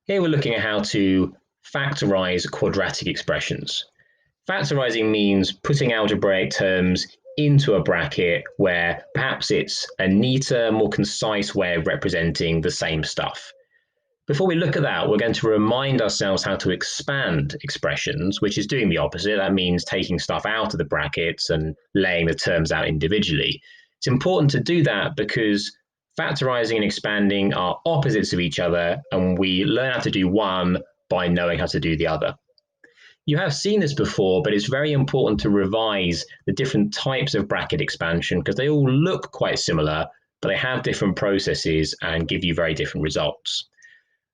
Here we're looking at how to factorize quadratic expressions. Factorizing means putting algebraic terms into a bracket where perhaps it's a neater, more concise way of representing the same stuff. Before we look at that, we're going to remind ourselves how to expand expressions, which is doing the opposite. That means taking stuff out of the brackets and laying the terms out individually. It's important to do that because factorizing and expanding are opposites of each other, and we learn how to do one by knowing how to do the other. You have seen this before, but it's very important to revise the different types of bracket expansion because they all look quite similar, but they have different processes and give you very different results.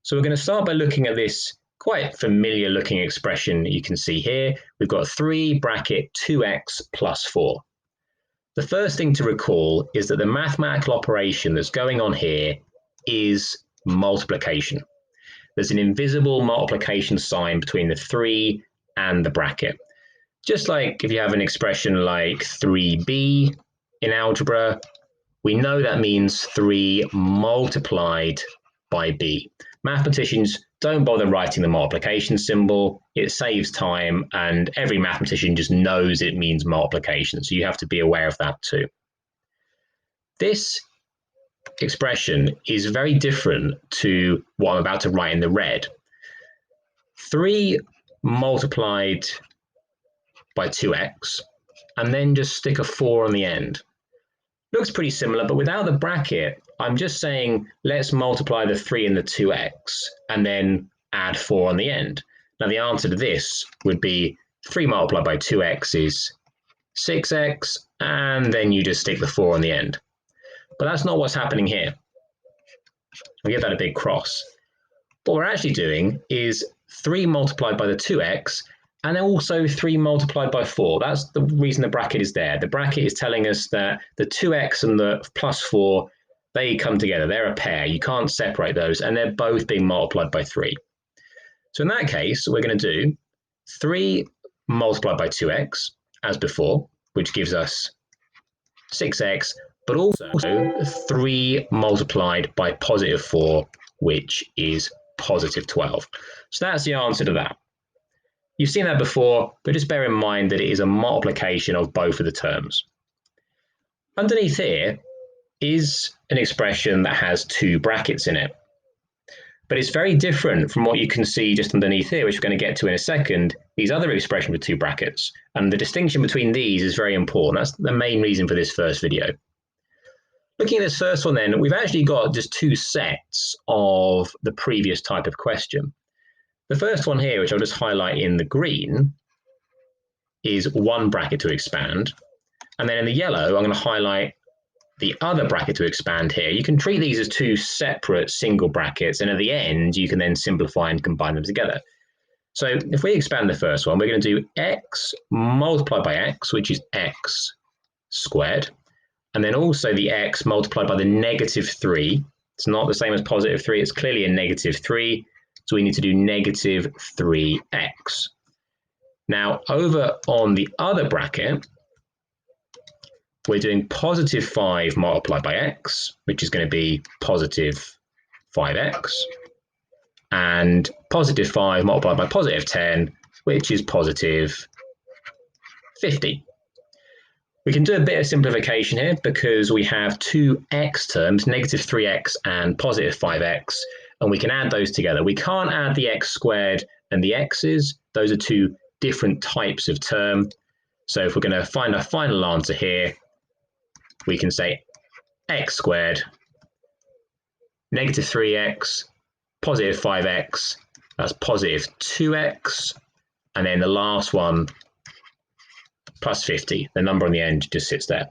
So we're going to start by looking at this quite familiar looking expression you can see here. We've got 3 bracket 2x plus 4. The first thing to recall is that the mathematical operation that's going on here is multiplication. There's an invisible multiplication sign between the 3 and the bracket. Just like if you have an expression like 3b in algebra, we know that means 3 multiplied by b. Mathematicians don't bother writing the multiplication symbol. It saves time, and every mathematician just knows it means multiplication, so you have to be aware of that too. This expression is very different to what I'm about to write in the red. 3 multiplied by 2x, and then just stick a 4 on the end. Looks pretty similar, but without the bracket, I'm just saying let's multiply the 3 and the 2x and then add 4 on the end. Now the answer to this would be 3 multiplied by 2x is 6x, and then you just stick the 4 on the end. But that's not what's happening here. I'll give that a big cross. What we're actually doing is 3 multiplied by the 2x, and then also 3 multiplied by 4. That's the reason the bracket is there. The bracket is telling us that the 2x and the plus 4, they come together. They're a pair. You can't separate those, and they're both being multiplied by 3. So in that case, we're going to do 3 multiplied by 2x, as before, which gives us 6x, but also 3 multiplied by positive 4, which is positive 12. So that's the answer to that. You've seen that before, but just bear in mind that it is a multiplication of both of the terms. Underneath here is an expression that has 2 brackets in it. But it's very different from what you can see just underneath here, which we're going to get to in a second, these other expressions with 2 brackets. And the distinction between these is very important. That's the main reason for this first video. Looking at this first one then, we've actually got just 2 sets of the previous type of question. The first one here, which I'll just highlight in the green, is 1 bracket to expand. And then in the yellow, I'm going to highlight the other bracket to expand here. You can treat these as 2 separate single brackets, and at the end, you can then simplify and combine them together. So if we expand the first one, we're going to do x multiplied by x, which is x squared. And then also the x multiplied by the negative 3. It's not the same as positive 3. It's clearly a negative 3. So we need to do negative 3x. Now, over on the other bracket, we're doing positive 5 multiplied by x, which is going to be positive 5x, and positive 5 multiplied by positive 10, which is positive 50. We can do a bit of simplification here because we have 2 x terms, negative 3x and positive 5x, and we can add those together. We can't add the x squared and the x's. Those are 2 different types of term. So if we're going to find our final answer here, we can say x squared, negative 3x, positive 5x, that's positive 2x, and then the last one, plus 50. The number on the end just sits there.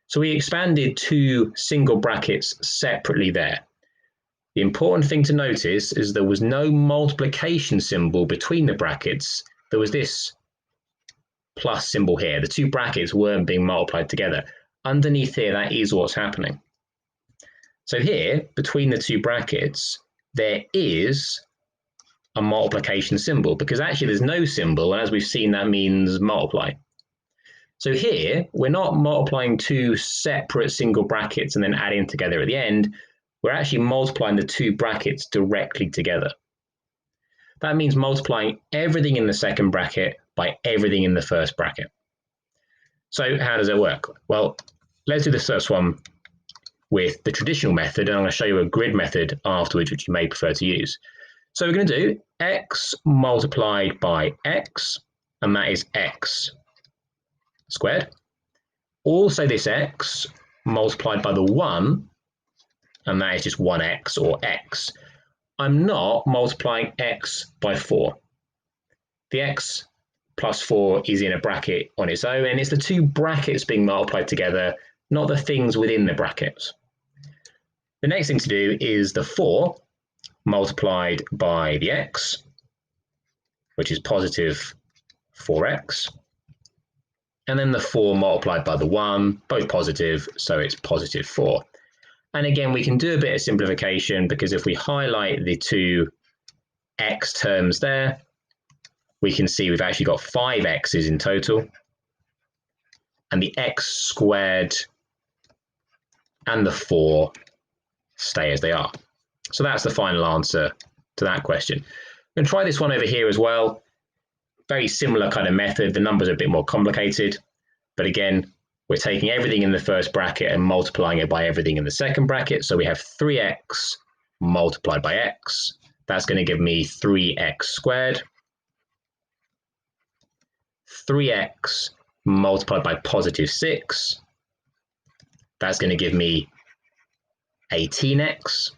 So we expanded 2 single brackets separately there. The important thing to notice is there was no multiplication symbol between the brackets. There was this plus symbol here. The 2 brackets weren't being multiplied together. Underneath here, that is what's happening. So here, between the 2 brackets, there is a multiplication symbol because actually there's no symbol, and as we've seen, that means multiply. So here, we're not multiplying 2 separate single brackets and then adding together at the end. we're actually multiplying the two brackets directly together. That means multiplying everything in the second bracket by everything in the first bracket. So how does it work? Well, let's do this first one with the traditional method, and I'm going to show you a grid method afterwards, which you may prefer to use. So we're going to do x multiplied by x, and that is x squared. Also this x multiplied by the 1, and that is just 1x or x. I'm not multiplying x by 4. The x plus 4 is in a bracket on its own, and it's the two brackets being multiplied together, not the things within the brackets. The next thing to do is the 4 multiplied by the x, which is positive 4x, and then the 4 multiplied by the 1, both positive, so it's positive 4. And again, we can do a bit of simplification, because if we highlight the two x terms there, we can see we've actually got 5 x's in total, and the x squared and the 4 stay as they are. So that's the final answer to that question. I'm going to try this one over here as well. Very similar kind of method. The numbers are a bit more complicated, but again, we're taking everything in the first bracket and multiplying it by everything in the second bracket. So we have 3x multiplied by x. That's going to give me 3x squared. 3x multiplied by positive 6. That's going to give me 18x.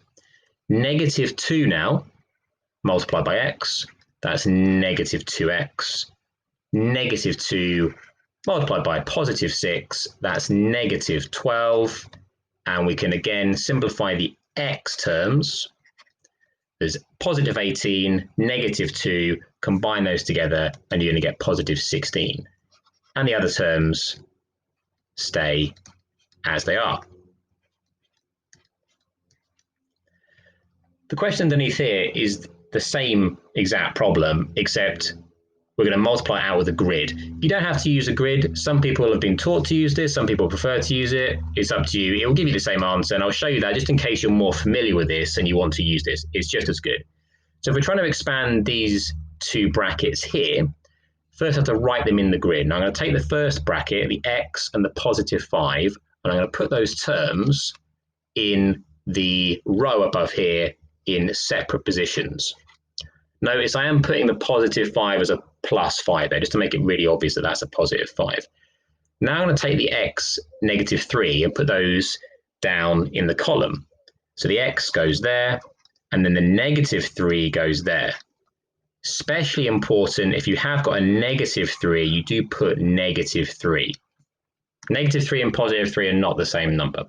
Negative 2 now multiplied by x. That's negative 2x. Negative 2 multiplied by positive 6, that's negative 12. And we can again simplify the x terms. There's positive 18, negative 2, combine those together, and you're going to get positive 16. And the other terms stay as they are. The question underneath here is the same exact problem, except we're going to multiply it out with a grid. You don't have to use a grid. Some people have been taught to use this. Some people prefer to use it. It's up to you. It will give you the same answer, and I'll show you that just in case you're more familiar with this and you want to use this. It's just as good. So if we're trying to expand these two brackets here, first I have to write them in the grid. Now I'm going to take the first bracket, the x and the positive 5, and I'm going to put those terms in the row above here in separate positions. Notice I am putting the positive 5 as a plus 5 there, just to make it really obvious that that's a positive 5. Now I'm going to take the x, negative 3, and put those down in the column. So the x goes there, and then the negative 3 goes there. Especially important, if you have got a negative 3, you do put negative 3. Negative 3 and positive 3 are not the same number.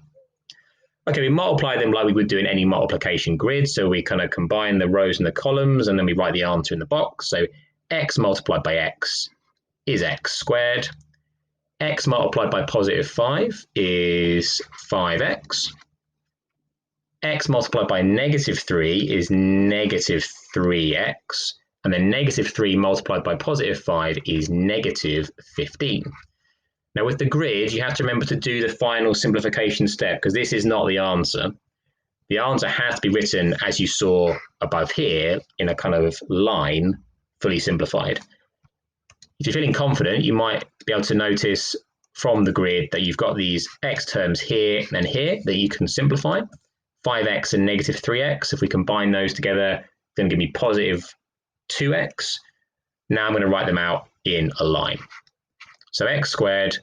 Okay, we multiply them like we would do in any multiplication grid. So we kind of combine the rows and the columns, and then we write the answer in the box. So x multiplied by x is x squared. X multiplied by positive 5 is 5x. X multiplied by negative 3 is negative 3x. And then negative 3 multiplied by positive 5 is negative 15. Now with the grid, you have to remember to do the final simplification step, because this is not the answer. The answer has to be written as you saw above here in a kind of line, fully simplified. If you're feeling confident, you might be able to notice from the grid that you've got these x terms here and here that you can simplify. 5x and negative 3x, if we combine those together, it's going to give me positive 2x. Now I'm going to write them out in a line. So x squared,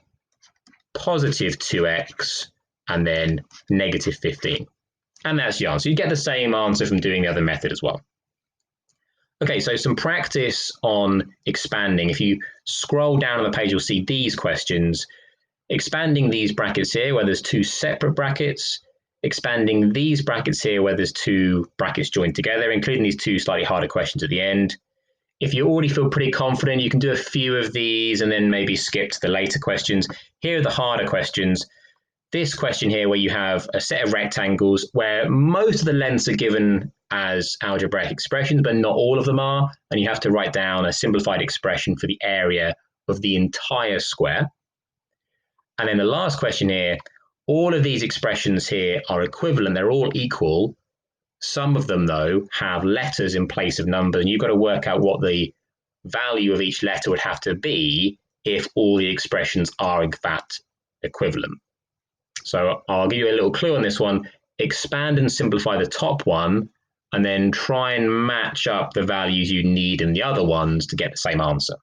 positive 2x, and then negative 15. And that's the answer. You get the same answer from doing the other method as well. Okay, so some practice on expanding. If you scroll down on the page, you'll see these questions. Expanding these brackets here where there's two separate brackets, expanding these brackets here where there's two brackets joined together, including these two slightly harder questions at the end. If you already feel pretty confident, you can do a few of these and then maybe skip to the later questions. Here are the harder questions. This question here where you have a set of rectangles where most of the lengths are given as algebraic expressions, but not all of them are. And you have to write down a simplified expression for the area of the entire square. And then the last question here, All of these expressions here are equivalent. They're all equal. Some of them, though, have letters in place of numbers, and you've got to work out what the value of each letter would have to be if all the expressions are in fact equivalent. So I'll give you a little clue on this one. Expand and simplify the top one, and then try and match up the values you need in the other ones to get the same answer.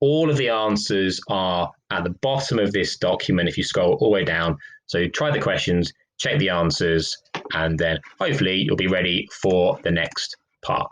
All of the answers are at the bottom of this document if you scroll all the way down. So try the questions, check the answers, and then hopefully you'll be ready for the next part.